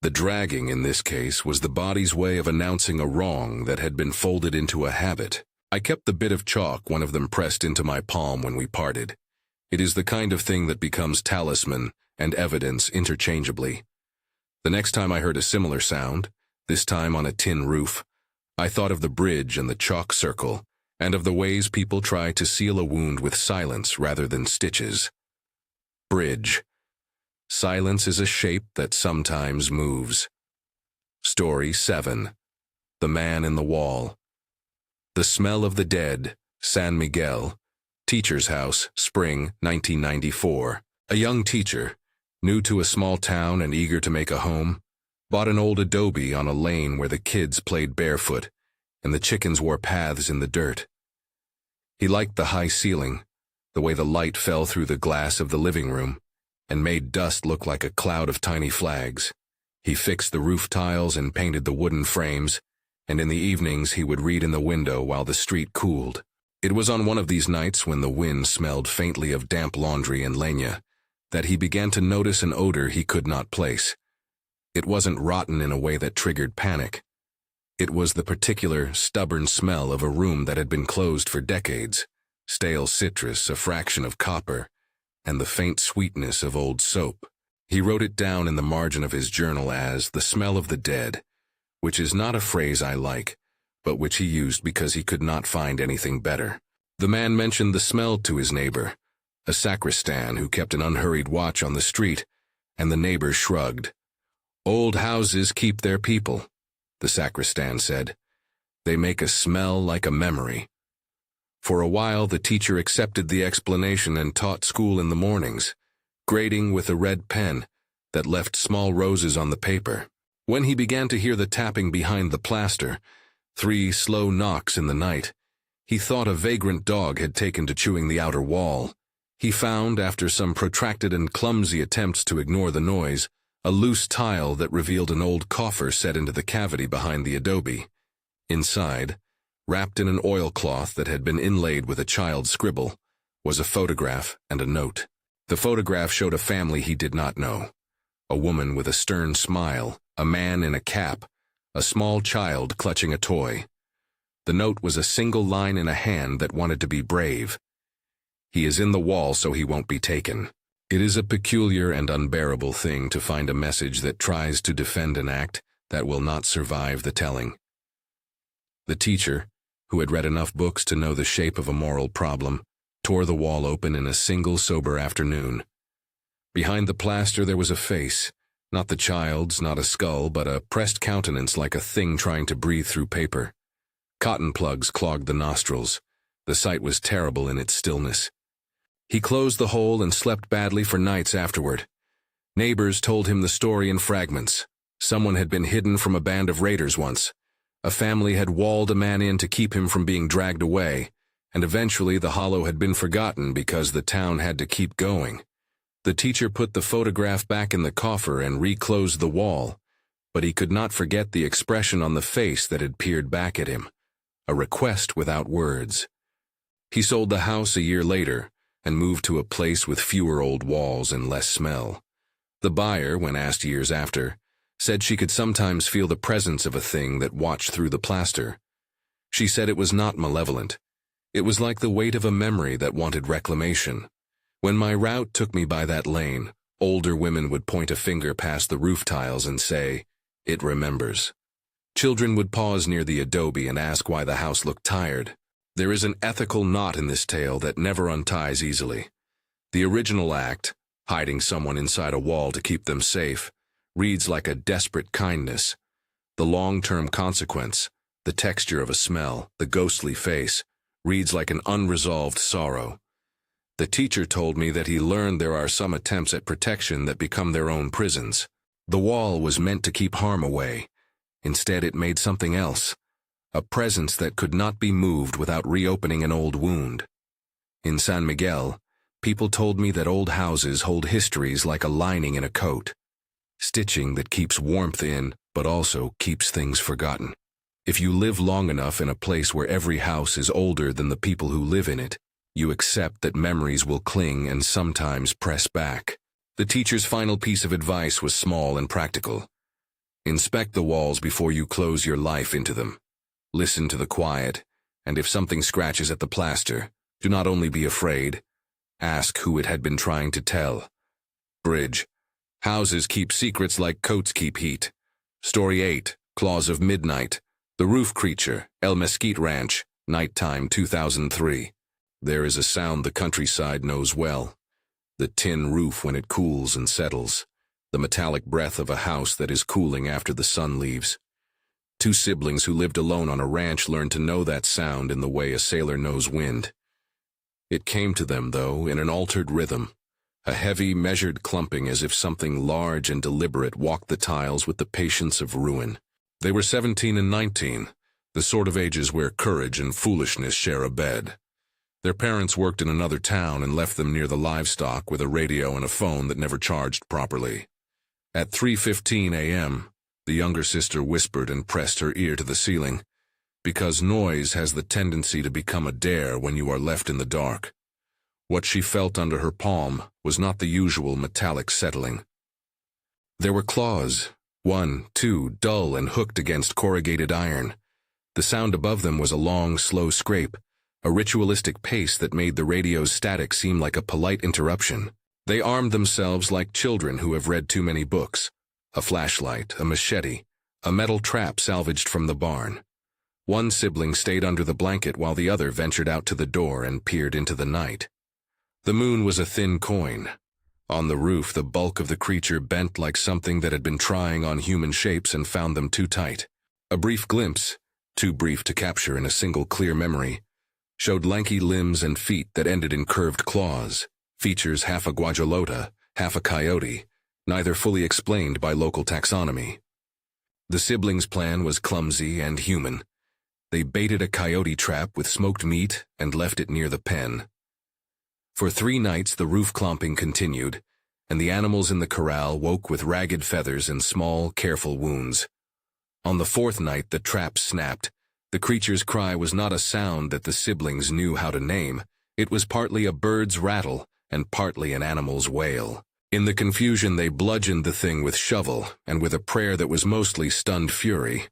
The dragging, in this case, was the body's way of announcing a wrong that had been folded into a habit. I kept the bit of chalk one of them pressed into my palm when we parted. It is the kind of thing that becomes talisman and evidence interchangeably. The next time I heard a similar sound, this time on a tin roof, I thought of the bridge and the chalk circle, and of the ways people try to seal a wound with silence rather than stitches. Bridge. Silence is a shape that sometimes moves. Story 7. The Man in the Wall. The Smell of the Dead, San Miguel, Teacher's House, Spring, 1994. A young teacher, new to a small town and eager to make a home, bought an old adobe on a lane where the kids played barefoot and the chickens wore paths in the dirt. He liked the high ceiling, the way the light fell through the glass of the living room, and made dust look like a cloud of tiny flags. He fixed the roof tiles and painted the wooden frames, and in the evenings he would read in the window while the street cooled. It was on one of these nights when the wind smelled faintly of damp laundry and leña that he began to notice an odor he could not place. It wasn't rotten in a way that triggered panic. It was the particular, stubborn smell of a room that had been closed for decades, stale citrus, a fraction of copper, and the faint sweetness of old soap. He wrote it down in the margin of his journal as the smell of the dead, which is not a phrase I like, but which he used because he could not find anything better. The man mentioned the smell to his neighbor, a sacristan who kept an unhurried watch on the street, and the neighbor shrugged. "Old houses keep their people," the sacristan said. "They make a smell like a memory." For a while the teacher accepted the explanation and taught school in the mornings, grading with a red pen that left small roses on the paper. When he began to hear the tapping behind the plaster, 3 slow knocks in the night, he thought a vagrant dog had taken to chewing the outer wall. He found, after some protracted and clumsy attempts to ignore the noise, a loose tile that revealed an old coffer set into the cavity behind the adobe. Inside, wrapped in an oilcloth that had been inlaid with a child's scribble, was a photograph and a note. The photograph showed a family he did not know. A woman with a stern smile, a man in a cap, a small child clutching a toy. The note was a single line in a hand that wanted to be brave. "He is in the wall so he won't be taken." It is a peculiar and unbearable thing to find a message that tries to defend an act that will not survive the telling. The teacher, who had read enough books to know the shape of a moral problem, tore the wall open in a single sober afternoon. Behind the plaster there was a face, not the child's, not a skull, but a pressed countenance like a thing trying to breathe through paper. Cotton plugs clogged the nostrils. The sight was terrible in its stillness. He closed the hole and slept badly for nights afterward. Neighbors told him the story in fragments. Someone had been hidden from a band of raiders once. A family had walled a man in to keep him from being dragged away, and eventually the hollow had been forgotten because the town had to keep going. The teacher put the photograph back in the coffer and reclosed the wall, but he could not forget the expression on the face that had peered back at him, a request without words. He sold the house a year later and moved to a place with fewer old walls and less smell. The buyer, when asked years after, said she could sometimes feel the presence of a thing that watched through the plaster. She said it was not malevolent. It was like the weight of a memory that wanted reclamation. When my route took me by that lane, older women would point a finger past the roof tiles and say, "It remembers." Children would pause near the adobe and ask why the house looked tired. There is an ethical knot in this tale that never unties easily. The original act, hiding someone inside a wall to keep them safe, reads like a desperate kindness. The long-term consequence, the texture of a smell, the ghostly face, reads like an unresolved sorrow. The teacher told me that he learned there are some attempts at protection that become their own prisons. The wall was meant to keep harm away. Instead, it made something else, a presence that could not be moved without reopening an old wound. In San Miguel, people told me that old houses hold histories like a lining in a coat, stitching that keeps warmth in, but also keeps things forgotten. If you live long enough in a place where every house is older than the people who live in it, you accept that memories will cling and sometimes press back. The teacher's final piece of advice was small and practical. Inspect the walls before you close your life into them. Listen to the quiet, and if something scratches at the plaster, do not only be afraid, ask who it had been trying to tell. Bridge. Houses keep secrets like coats keep heat. Story 8, Claws of Midnight. The Roof Creature, El Mesquite Ranch, Nighttime 2003. There is a sound the countryside knows well. The tin roof when it cools and settles. The metallic breath of a house that is cooling after the sun leaves. Two siblings who lived alone on a ranch learned to know that sound in the way a sailor knows wind. It came to them, though, in an altered rhythm, a heavy, measured clumping as if something large and deliberate walked the tiles with the patience of ruin. They were 17 and 19, the sort of ages where courage and foolishness share a bed. Their parents worked in another town and left them near the livestock with a radio and a phone that never charged properly. At 3:15 a.m., the younger sister whispered and pressed her ear to the ceiling, because noise has the tendency to become a dare when you are left in the dark. What she felt under her palm was not the usual metallic settling. There were claws, 1, 2, dull and hooked against corrugated iron. The sound above them was a long, slow scrape, a ritualistic pace that made the radio's static seem like a polite interruption. They armed themselves like children who have read too many books. A flashlight, a machete, a metal trap salvaged from the barn. One sibling stayed under the blanket while the other ventured out to the door and peered into the night. The moon was a thin coin. On the roof, the bulk of the creature bent like something that had been trying on human shapes and found them too tight. A brief glimpse, too brief to capture in a single clear memory, showed lanky limbs and feet that ended in curved claws, features half a guajolota, half a coyote, neither fully explained by local taxonomy. The siblings' plan was clumsy and human. They baited a coyote trap with smoked meat and left it near the pen. For 3 nights the roof clomping continued, and the animals in the corral woke with ragged feathers and small, careful wounds. On the 4th night the trap snapped. The creature's cry was not a sound that the siblings knew how to name. It was partly a bird's rattle and partly an animal's wail. In the confusion they bludgeoned the thing with shovel and with a prayer that was mostly stunned fury.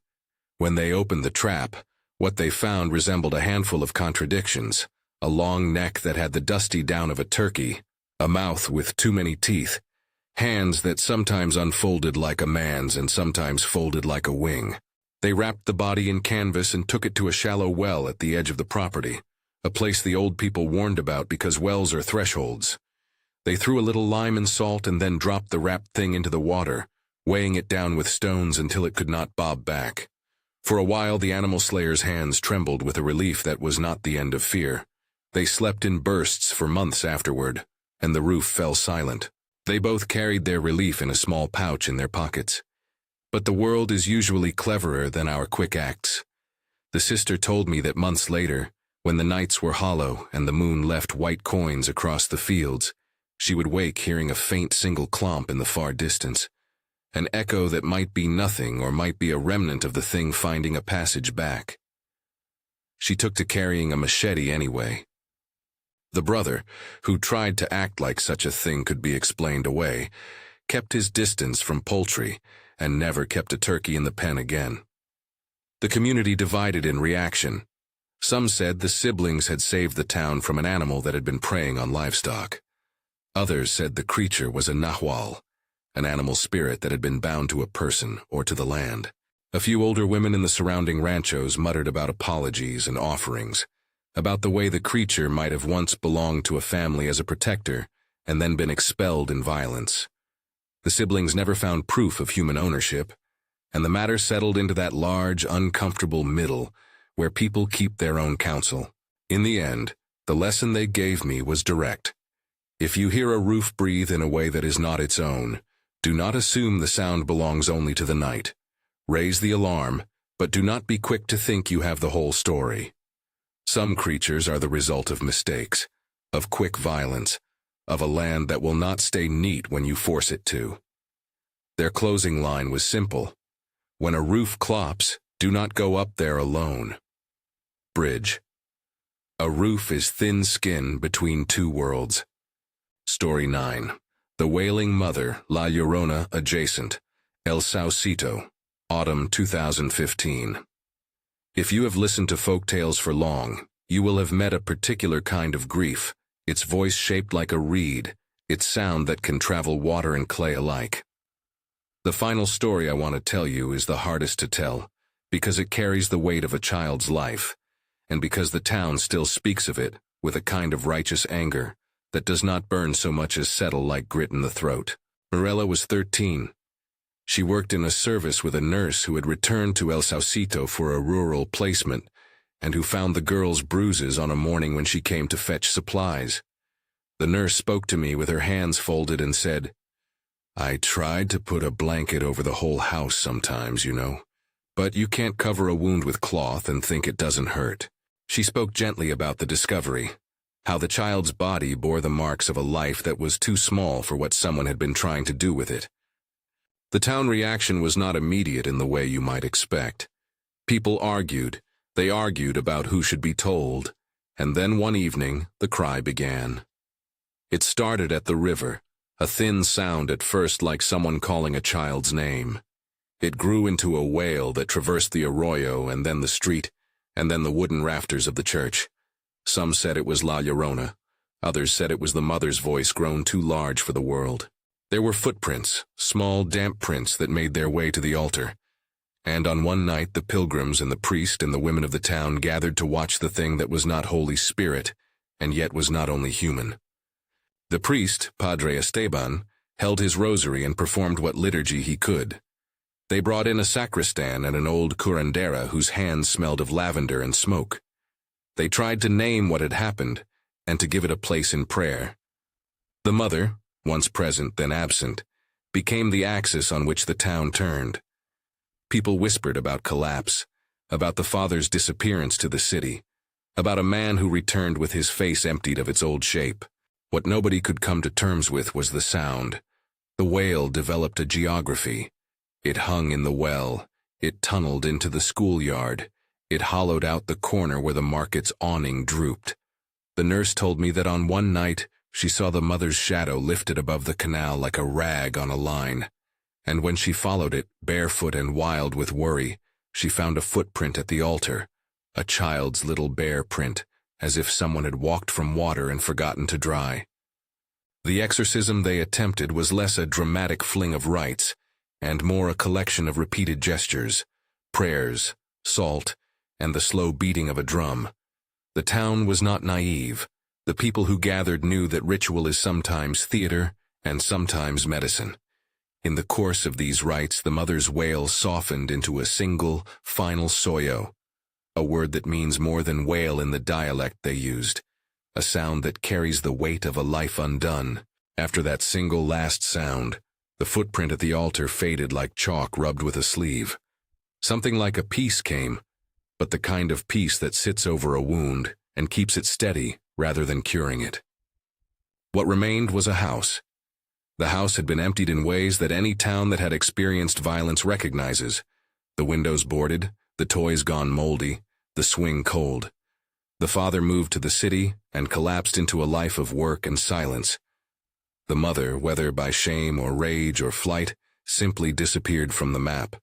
When they opened the trap, what they found resembled a handful of contradictions. A long neck that had the dusty down of a turkey, a mouth with too many teeth, hands that sometimes unfolded like a man's and sometimes folded like a wing. They wrapped the body in canvas and took it to a shallow well at the edge of the property, a place the old people warned about because wells are thresholds. They threw a little lime and salt and then dropped the wrapped thing into the water, weighing it down with stones until it could not bob back. For a while the animal slayer's hands trembled with a relief that was not the end of fear. They slept in bursts for months afterward, and the roof fell silent. They both carried their relief in a small pouch in their pockets. But the world is usually cleverer than our quick acts. The sister told me that months later, when the nights were hollow and the moon left white coins across the fields, she would wake hearing a faint single clomp in the far distance, an echo that might be nothing or might be a remnant of the thing finding a passage back. She took to carrying a machete anyway, The brother, who tried to act like such a thing could be explained away, kept his distance from poultry and never kept a turkey in the pen again. The community divided in reaction. Some said the siblings had saved the town from an animal that had been preying on livestock. Others said the creature was a nahual, an animal spirit that had been bound to a person or to the land. A few older women in the surrounding ranchos muttered about apologies and offerings, about the way the creature might have once belonged to a family as a protector and then been expelled in violence. The siblings never found proof of human ownership, and the matter settled into that large, uncomfortable middle where people keep their own counsel. In the end, the lesson they gave me was direct. If you hear a roof breathe in a way that is not its own, do not assume the sound belongs only to the night. Raise the alarm, but do not be quick to think you have the whole story. Some creatures are the result of mistakes, of quick violence, of a land that will not stay neat when you force it to. Their closing line was simple. When a roof clops, do not go up there alone. Bridge. A roof is thin skin between two worlds. Story 9. The Wailing Mother, La Llorona Adjacent, El Saucito, Autumn 2015. If you have listened to folk tales for long, you will have met a particular kind of grief, its voice shaped like a reed, its sound that can travel water and clay alike. The final story I want to tell you is the hardest to tell, because it carries the weight of a child's life, and because the town still speaks of it with a kind of righteous anger that does not burn so much as settle like grit in the throat. Mirella was 13. She worked in a service with a nurse who had returned to El Saucito for a rural placement and who found the girl's bruises on a morning when she came to fetch supplies. The nurse spoke to me with her hands folded and said, "I tried to put a blanket over the whole house sometimes, you know, but you can't cover a wound with cloth and think it doesn't hurt." She spoke gently about the discovery, how the child's body bore the marks of a life that was too small for what someone had been trying to do with it. The town reaction was not immediate in the way you might expect. People argued. They argued about who should be told, and then one evening the cry began. It started at the river, a thin sound at first like someone calling a child's name. It grew into a wail that traversed the arroyo and then the street, and then the wooden rafters of the church. Some said it was La Llorona. Others said it was the mother's voice grown too large for the world. There were footprints, small damp prints that made their way to the altar. And on one night the pilgrims and the priest and the women of the town gathered to watch the thing that was not Holy Spirit, and yet was not only human. The priest, Padre Esteban, held his rosary and performed what liturgy he could. They brought in a sacristan and an old curandera whose hands smelled of lavender and smoke. They tried to name what had happened and to give it a place in prayer. The mother, once present then absent, became the axis on which the town turned. People whispered about collapse, about the father's disappearance to the city, about a man who returned with his face emptied of its old shape. What nobody could come to terms with was the sound. The wail developed a geography. It hung in the well. It tunneled into the schoolyard. It hollowed out the corner where the market's awning drooped. The nurse told me that on one night she saw the mother's shadow lifted above the canal like a rag on a line. And when she followed it, barefoot and wild with worry, she found a footprint at the altar, a child's little bare print, as if someone had walked from water and forgotten to dry. The exorcism they attempted was less a dramatic fling of rites, and more a collection of repeated gestures, prayers, salt, and the slow beating of a drum. The town was not naive. The people who gathered knew that ritual is sometimes theater and sometimes medicine. In the course of these rites, the mother's wail softened into a single, final soyo, a word that means more than wail in the dialect they used, a sound that carries the weight of a life undone. After that single last sound, the footprint at the altar faded like chalk rubbed with a sleeve. Something like a peace came, but the kind of peace that sits over a wound and keeps it steady rather than curing it. What remained was a house. The house had been emptied in ways that any town that had experienced violence recognizes. The windows boarded, the toys gone moldy, the swing cold. The father moved to the city and collapsed into a life of work and silence. The mother, whether by shame or rage or flight, simply disappeared from the map.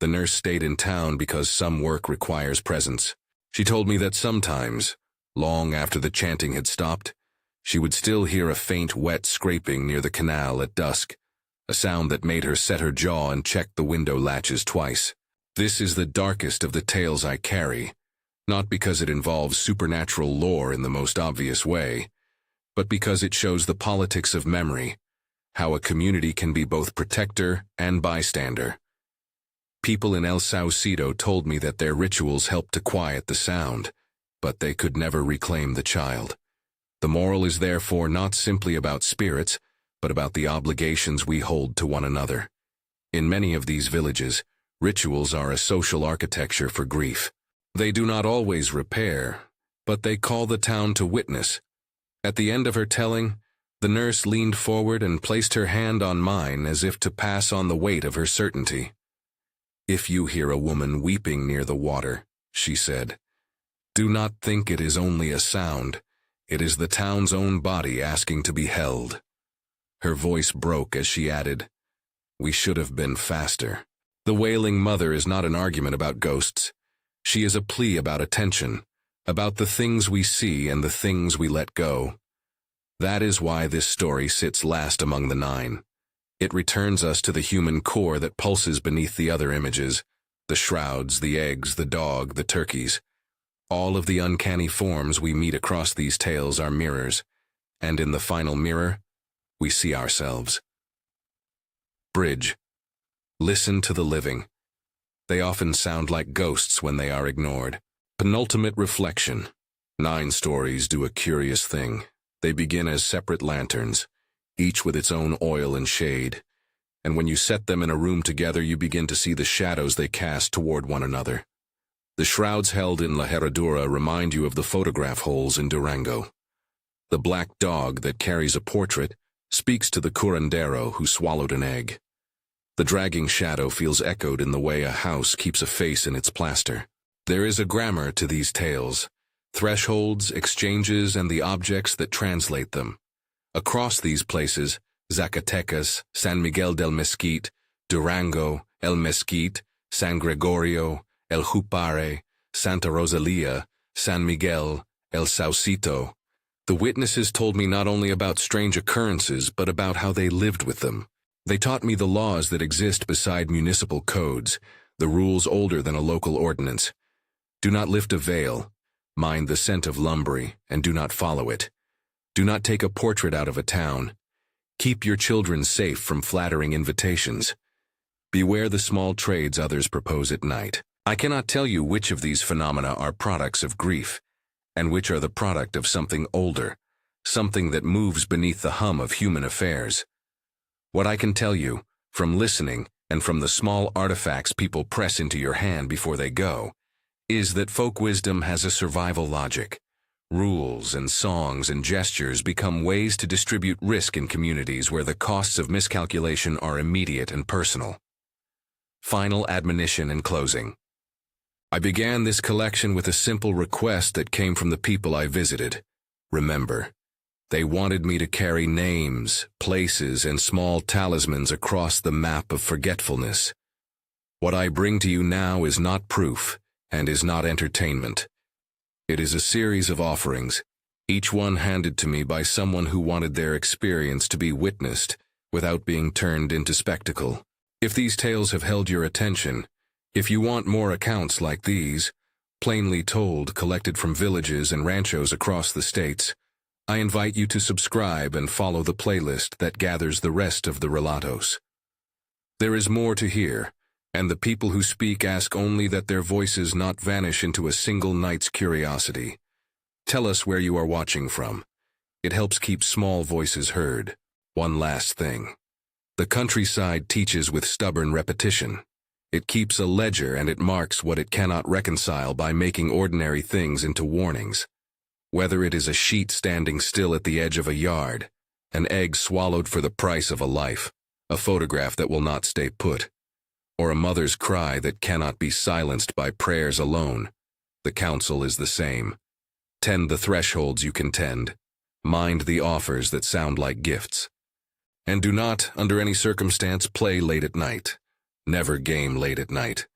The nurse stayed in town because some work requires presence. She told me that sometimes, long after the chanting had stopped, she would still hear a faint wet scraping near the canal at dusk, a sound that made her set her jaw and check the window latches twice. This is the darkest of the tales I carry, not because it involves supernatural lore in the most obvious way, but because it shows the politics of memory, how a community can be both protector and bystander. People in El Saucedo told me that their rituals helped to quiet the sound, but they could never reclaim the child. The moral is therefore not simply about spirits, but about the obligations we hold to one another. In many of these villages, rituals are a social architecture for grief. They do not always repair, but they call the town to witness. At the end of her telling, the nurse leaned forward and placed her hand on mine as if to pass on the weight of her certainty. "If you hear a woman weeping near the water," she said, "do not think it is only a sound. It is the town's own body asking to be held." Her voice broke as she added, "We should have been faster." The wailing mother is not an argument about ghosts. She is a plea about attention, about the things we see and the things we let go. That is why this story sits last among the 9. It returns us to the human core that pulses beneath the other images, the shrouds, the eggs, the dog, the turkeys. All of the uncanny forms we meet across these tales are mirrors, and in the final mirror, we see ourselves. Bridge. Listen to the living. They often sound like ghosts when they are ignored. Penultimate reflection. 9 stories do a curious thing. They begin as separate lanterns, each with its own oil and shade, and when you set them in a room together, you begin to see the shadows they cast toward one another. The shrouds held in La Herradura remind you of the photograph holes in Durango. The black dog that carries a portrait speaks to the curandero who swallowed an egg. The dragging shadow feels echoed in the way a house keeps a face in its plaster. There is a grammar to these tales, thresholds, exchanges, and the objects that translate them. Across these places, Zacatecas, San Miguel del Mesquite, Durango, El Mesquite, San Gregorio, El Jupare, Santa Rosalia, San Miguel, El Saucito. The witnesses told me not only about strange occurrences, but about how they lived with them. They taught me the laws that exist beside municipal codes, the rules older than a local ordinance. Do not lift a veil, mind the scent of lumbery, and do not follow it. Do not take a portrait out of a town. Keep your children safe from flattering invitations. Beware the small trades others propose at night. I cannot tell you which of these phenomena are products of grief, and which are the product of something older, something that moves beneath the hum of human affairs. What I can tell you, from listening and from the small artifacts people press into your hand before they go, is that folk wisdom has a survival logic. Rules and songs and gestures become ways to distribute risk in communities where the costs of miscalculation are immediate and personal. Final admonition and closing. I began this collection with a simple request that came from the people I visited. Remember, they wanted me to carry names, places, and small talismans across the map of forgetfulness. What I bring to you now is not proof and is not entertainment. It is a series of offerings, each one handed to me by someone who wanted their experience to be witnessed without being turned into spectacle. If these tales have held your attention, if you want more accounts like these, plainly told, collected from villages and ranchos across the states, I invite you to subscribe and follow the playlist that gathers the rest of the relatos. There is more to hear, and the people who speak ask only that their voices not vanish into a single night's curiosity. Tell us where you are watching from. It helps keep small voices heard. One last thing. The countryside teaches with stubborn repetition. It keeps a ledger and it marks what it cannot reconcile by making ordinary things into warnings. Whether it is a sheet standing still at the edge of a yard, an egg swallowed for the price of a life, a photograph that will not stay put, or a mother's cry that cannot be silenced by prayers alone, the counsel is the same. Tend the thresholds you can tend. Mind the offers that sound like gifts. And do not, under any circumstance, play late at night. Never game late at night.